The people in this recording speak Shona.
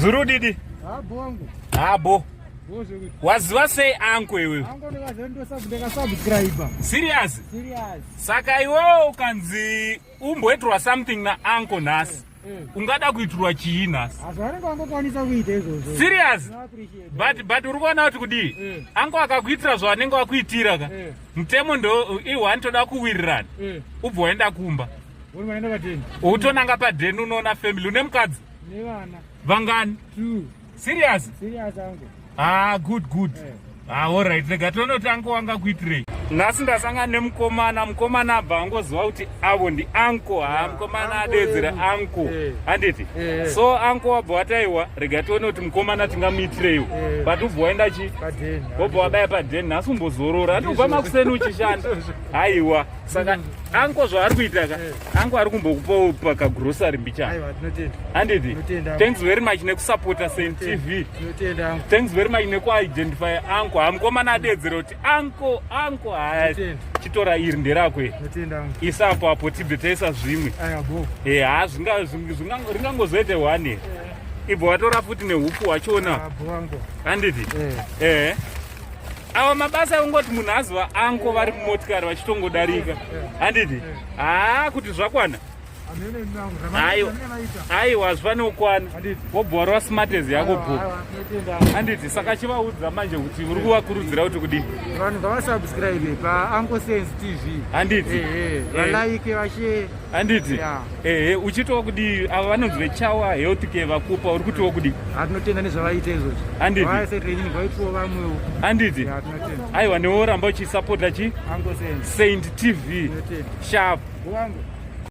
Zuru didi? Bongo. Bo. Waziva sei anko iwewe? Anko ndikazondosabudeka subscriber. Serious? Serious. Saka iwewe ukanzi umboitirwa something na anko nhasi. Ungada kuitirwa chii nhasi? Azvaringa angokwanisa kuita izvozvo. Serious? But uri kuona kuti kudii? Anko akakuitira zvaanenge wakuitira ka. Mutemo ndo toda kuwirirana. Ubva waenda kumba. Uri kuenda padeni. Utonanga padeni unoona family une mukadzi? Nevana. Vangani? 2. Serious? Serious anko. Good. Alright, rega tonoti anko wanga kuitirei. Nhasi ndasangana nemukomana abva angoziva kuti avo ndi anko. Mukomana adedzera anko. Handiti? So anko wabva wataiwa, rega tione kuti mukomana tingamuitireiwo. But ubva waenda chi? Padeni. Wabva wabaya padeni, nhasi umbozorora. Andobva makuseni uchishanda. Haiwa. Saka anko zvaari kuita ka, anko ari kumbokupawo pakagrocery mbichana. Aiwa, tinotenda. Handiti? Thanks very much nekusupporta Saint TV. Tinotenda anko. Thanks very much nekuidentify anko. Mukomana adedzera kuti anko haya chitora iri nderako isapo apo tibve taisa zvimwe. Ringangozoite 1 ibva watora futi nehuku wachona. Handiti? Ava mabasa ekungoti munhu aziva anko vari mumotikari vachitongodarika. Handiti? Kuti zvakwana. Aiwa zvifane ukwana wobva wari wasmartezi yako bhuku. Handiti? Saka chivaudza manje kuti uri kuvakurudzira kuti kudii? Vanhu ngavasubscribe paAnko Sense TV. Handiti? Valaike vashare. Handiti? Uchitiwo kudii? Ava vanonzi vechawa health care vakupa, uri kutiwo kudii? Tinotenda nezvavaita izvozvo. Handiti? Vaise training vaitiwo vamwewo. Handiti? Aiwa, neworamba uchisapota chi? Anko Sense. Saint TV. Sharp. Bongo.